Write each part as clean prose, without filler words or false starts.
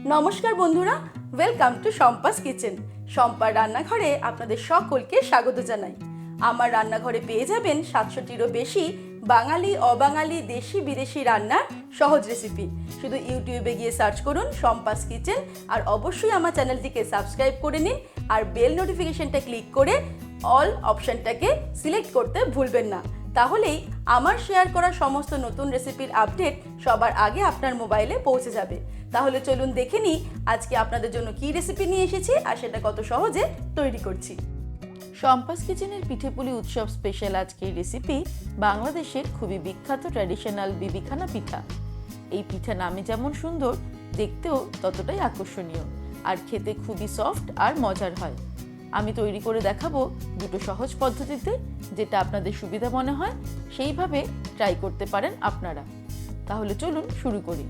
নমস্কার বন্ধুরা, welcome to Shampa's kitchen. শম্পার রান্নাঘরে আপনাদের সকলকে স্বাগত জানাই। আমার রান্নাঘরে পেয়ে যাবেন 700টিরও বেশি বাঙালি, অবাঙালি, দেশি বিদেশি রান্নার সহজ রেসিপি। শুধু ইউটিউবে গিয়ে সার্চ করুন শম্পাস কিচেন, আর অবশ্যই আমার চ্যানেলটিকে সাবস্ক্রাইব করে নিন, আর বেল নোটিফিকেশনটা ক্লিক করে অল অপশনটাকে সিলেক্ট করতে ভুলবেন না। তাহলেই আমার শেয়ার করা সমস্ত নতুন রেসিপির আপডেট সবার আগে আপনার মোবাইলে পৌঁছে যাবে। তাহলে চলুন দেখে নিই আজকে আপনাদের জন্য কী রেসিপি নিয়ে এসেছি আর সেটা কত সহজে তৈরি করছি। শম্পাস কিচেনের পিঠে পুলি উৎসব স্পেশাল আজকের রেসিপি বাংলাদেশের খুবই বিখ্যাত ট্র্যাডিশনাল বিবিখানা পিঠা। এই পিঠা নামে যেমন সুন্দর, দেখতেও ততটাই আকর্ষণীয়, আর খেতে খুবই সফট আর মজার হয়। আমি তৈরি করে দেখাবো দুটো সহজ পদ্ধতিতে, যেটা আপনাদের সুবিধা মনে হয় সেইভাবে ট্রাই করতে পারেন আপনারা। তাহলে চলুন শুরু করি।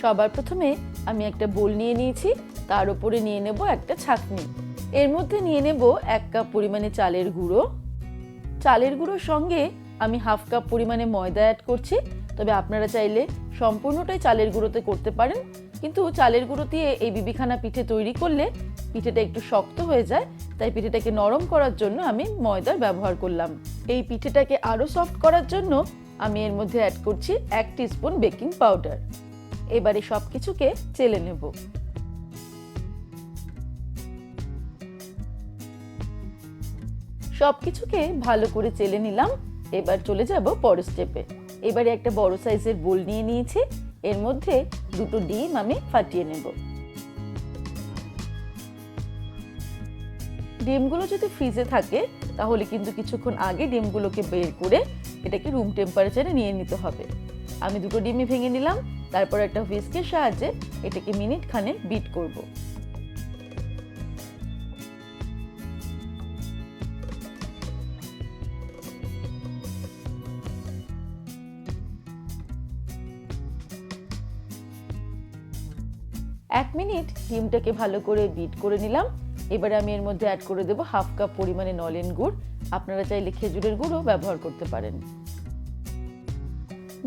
সবার প্রথমে আমি একটা বোল নিয়ে নিয়েছি, তার উপরে নিয়ে নেব একটা ছাঁকনি। এর মধ্যে নিয়ে নেব 1 কাপ পরিমাণে চালের গুঁড়ো। চালের গুঁড়োর সঙ্গে আমি হাফ কাপ পরিমাণে ময়দা অ্যাড করছি, তবে আপনারা চাইলে সম্পূর্ণটাই চালের গুঁড়োতে করতে পারেন, কিন্তু চালের গুঁড়ো দিয়ে এই বিবিখানা পিঠে তৈরি করলে পিঠেটা একটু শক্ত হয়ে যায়, তাই পিঠেটাকে নরম করার জন্য আমি ময়দার ব্যবহার করলাম। এই পিঠেটাকে আরও সফট করার জন্য আমি এর মধ্যে অ্যাড করছি 1 টিস্পুন বেকিং পাউডার। এবারে সব কিছুকে চেলে নেব। সব কিছুকে ভালো করে চেলে নিলাম। এবার চলে যাব পরের স্টেপে। এবারে একটা বড় সাইজের বোল নিয়ে নিয়েছি, এর মধ্যে দুটো ডিম আমি ফাটিয়ে নেব। ডিমগুলো যদি ফ্রিজে থাকে তাহলে কিন্তু কিছুক্ষণ আগে ডিমগুলোকে বের করে এটাকে রুম টেম্পারেচারে নিয়ে নিতে হবে। আমি দুটো ডিমই ভেঙে নিলাম, তারপর একটা হুইস্কের সাহায্যে এটাকে মিনিট খানেক বিট করব। এক মিনিট ডিমটাকে ভালো করে বিট করে নিলাম। এবারে আমি এর মধ্যে অ্যাড করে দেব হাফ কাপ পরিমাণে নলেন গুড়। আপনারা চাইলে খেজুরের গুঁড়ও ব্যবহার করতে পারেন।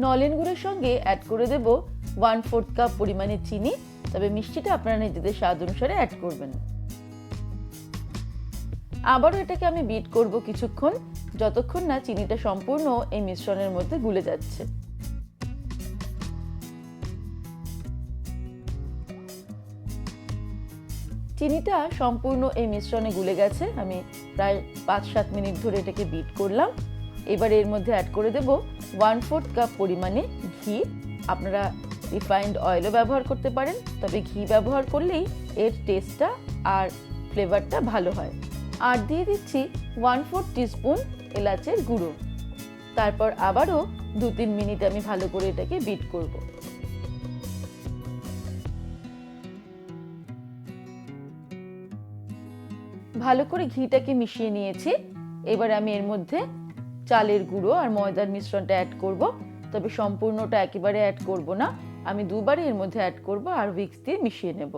নলেন গুড়ের সঙ্গে অ্যাড করে দেব 1/4 কাপ পরিমাণে চিনি, তবে মিষ্টিটা আপনারা নিজেদের স্বাদ অনুসারে অ্যাড করবেন। আবারও এটাকে আমি বিট করব কিছুক্ষণ, যতক্ষণ না চিনিটা সম্পূর্ণ এই মিশ্রণের মধ্যে গুলে যাচ্ছে। চিনিটা সম্পূর্ণ এই মিশ্রণে গুলে গেছে। আমি প্রায় 5-7 মিনিট ধরে এটাকে বিট করলাম। এবার এর মধ্যে অ্যাড করে দেব 1/4 কাপ পরিমাণে ঘি। আপনারা রিফাইন্ড অয়েলও ব্যবহার করতে পারেন, তবে ঘি ব্যবহার করলেই এর টেস্টটা আর ফ্লেভারটা ভালো হয়। আর দিয়ে দিচ্ছি 1/4 টিস্পুন এলাচের গুঁড়ো। তারপর আবারও 2-3 মিনিট আমি ভালো করে এটাকে বিট করব। ভালো করে ঘিটাকে মিশিয়ে নিয়েছি। এবার আমি এর মধ্যে চালের গুঁড়ো আর ময়দার মিশ্রণটা অ্যাড করব, তবে সম্পূর্ণটা একেবারে অ্যাড করব না। আমি দুবারে এর মধ্যে অ্যাড করব আর হুইস্ক দিয়ে মিশিয়ে নেব।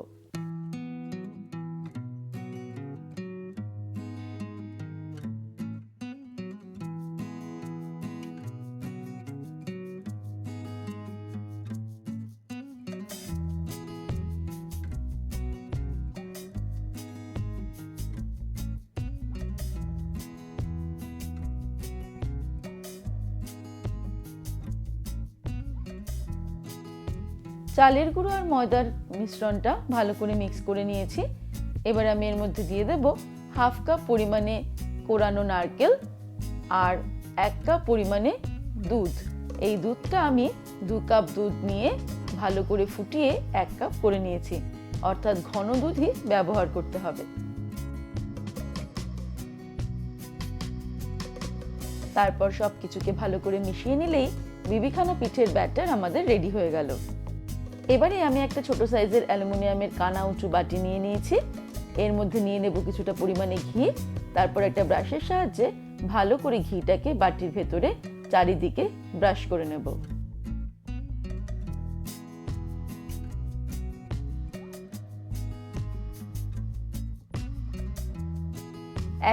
চালের গুঁড়ো আর ময়দার মিশ্রণটা ভালো করে মিক্স করে নিয়েছি। এবার আমি এর মধ্যে দিয়ে দেব হাফ কাপ পরিমাণে কোরানো নারকেল আর 1 কাপ পরিমাণে দুধ। এই দুধটা আমি 2 কাপ দুধ নিয়ে ভালো করে ফুটিয়ে 1 কাপ করে নিয়েছি, অর্থাৎ ঘন দুধই ব্যবহার করতে হবে। তারপর সব কিছুকে ভালো করে মিশিয়ে নিলেই বিবিখানা পিঠের ব্যাটার আমাদের রেডি হয়ে গেল। এবারে আমি একটা ছোট সাইজের অ্যালুমিনিয়ামের কানা উঁচু বাটি নিয়ে নিয়েছি। এর মধ্যে নিয়ে নেব কিছুটা পরিমাণে ঘি। তারপর একটা ব্রাশের সাহায্যে ভালো করে ঘিটাকে বাটির ভেতরে চারিদিকে ব্রাশ করে নেব।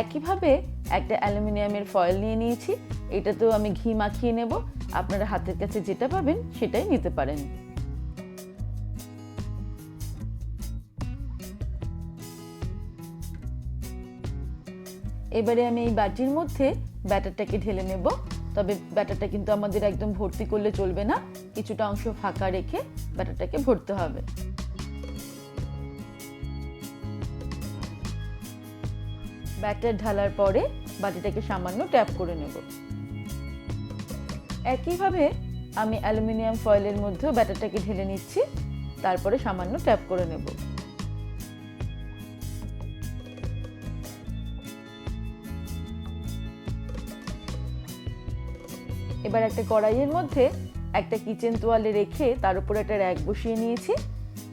একইভাবে একটা অ্যালুমিনিয়ামের ফয়েল নিয়ে নিয়েছি, এটাতেও আমি ঘি মাখিয়ে নেব। আপনারা হাতের কাছে যেটা পাবেন সেটাই নিতে পারেন। এবারে আমি এই বাটির মধ্যে ব্যাটারটাকে ঢেলে নেব। তবে ব্যাটারটা কিন্তু আমাদের একদম ভর্তি করলে চলবে না, কিছুটা অংশ ফাঁকা রেখে ব্যাটারটাকে ভরতে হবে। ব্যাটার ঢালার পরে বাটিটাকে সামান্য ট্যাপ করে নেব। একইভাবে আমি অ্যালুমিনিয়াম ফয়েলের মধ্যেও ব্যাটারটাকে ঢেলে নিচ্ছি, তারপরে সামান্য ট্যাপ করে নেব। এবার একটা কড়াইয়ের মধ্যে একটা কিচেন তোয়ালে রেখে তার উপর একটা র‍্যাক বসিয়ে নিয়েছি।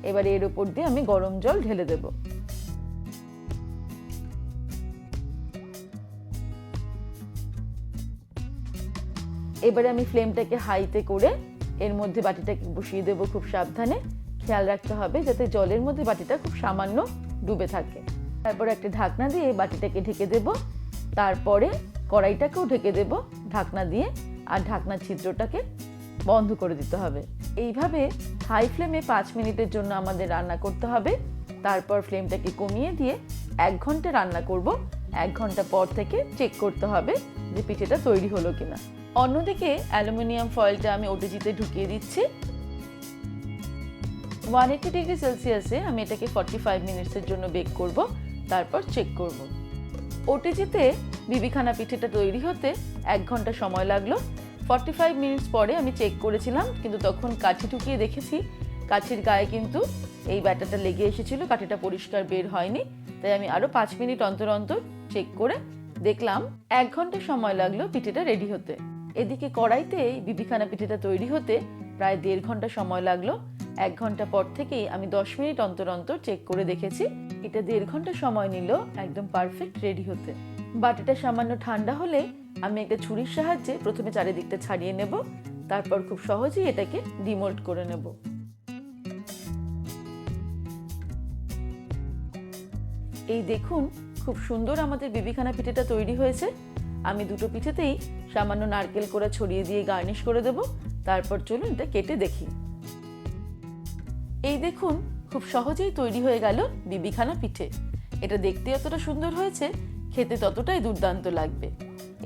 এবার এর উপর দিয়ে আমি গরম জল ঢেলে দেব। এবারে আমি ফ্লেমটাকে হাইতে করে এর মধ্যে বাটিটাকে বসিয়ে দেব খুব সাবধানে। খেয়াল রাখতে হবে যাতে জলের মধ্যে বাটিটা খুব সামান্য ডুবে থাকে। তারপর একটা ঢাকনা দিয়ে বাটিটাকে ঢেকে দেব। তারপরে কড়াইটাকেও ঢেকে দেব ঢাকনা দিয়ে, আর ঢাকনার ছিদ্রটাকে বন্ধ করে দিতে হবে। এইভাবে হাই ফ্লেমে 5 মিনিটের জন্য আমাদের রান্না করতে হবে। তারপর ফ্লেমটাকে কমিয়ে দিয়ে 1 ঘন্টা রান্না করব। 1 ঘন্টা পর থেকে চেক করতে হবে যে পিঠেটা তৈরি হলো কিনা। অন্যদিকে অ্যালুমিনিয়াম ফয়েলটা আমি ওটিজিতে ঢুকিয়ে দিচ্ছি। 180 ডিগ্রি সেলসিয়াসে আমি এটাকে 45 মিনিটসের জন্য বেক করব, তারপর চেক করব। ওটিজিতে বিবিখানা পিঠেটা তৈরি হতে 1 ঘন্টা সময় লাগলো। 45 মিনিটস পরে আমি চেক করেছিলাম, কিন্তু তখন কাঠি ঢুকিয়ে দেখেছি কাঠির গায়ে কিন্তু এই ব্যাটারটা লেগে এসেছিল, কাঠিটা পরিষ্কার বের হয়নি। তাই আমি আরও 5 মিনিট অন্তর অন্তর চেক করে দেখলাম 1 ঘন্টা সময় লাগলো পিঠেটা রেডি হতে। এদিকে কড়াইতে বিবিখানা পিঠেটা তৈরি হতে প্রায় 1.5 ঘন্টা সময় লাগলো। 1 ঘন্টা পর থেকেই আমি 10 মিনিট অন্তর অন্তর চেক করে দেখেছি। এটা 1.5 ঘন্টা সময় নিল একদম পারফেক্ট রেডি হতে। বাটিটা সামান্য ঠান্ডা হলে আমি একটা ছুরির সাহায্যে প্রথমে চারিদিকটা ছাড়িয়ে নেব, তারপর খুব সহজেই এটাকে ডিমোল্ড করে নেব। এই দেখুন খুব সুন্দর আমাদের বিবিখানা পিঠেটা তৈরি হয়েছে। আমি দুটো পিঠেতেই সামান্য নারকেল কোড়া ছড়িয়ে দিয়ে গার্নিশ করে দেব। তারপর চলুন এটা কেটে দেখি। এই দেখুন খুব সহজেই তৈরি হয়ে গেল বিবিখানা পিঠে। এটা দেখতে যতটা সুন্দর হয়েছে, খেতে ততটাই দুর্দান্ত লাগবে।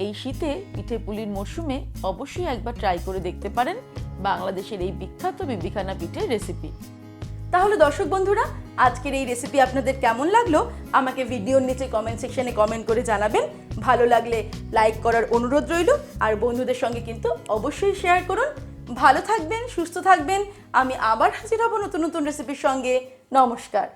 এই শীতে পিঠে পুলির মরশুমে অবশ্যই একবার ট্রাই করে দেখতে পারেন বাংলাদেশের এই বিখ্যাত বিবিখানা পিঠের রেসিপি। তাহলে দর্শক বন্ধুরা, আজকের এই রেসিপি আপনাদের কেমন লাগলো আমাকে ভিডিওর নিচে কমেন্ট সেকশনে কমেন্ট করে জানাবেন। ভালো লাগলে লাইক করার অনুরোধ রইল, আর বন্ধুদের সঙ্গে কিন্তু অবশ্যই শেয়ার করুন। ভালো থাকবেন, সুস্থ থাকবেন। আমি আবার হাজির হব নতুন নতুন রেসিপির সঙ্গে। নমস্কার।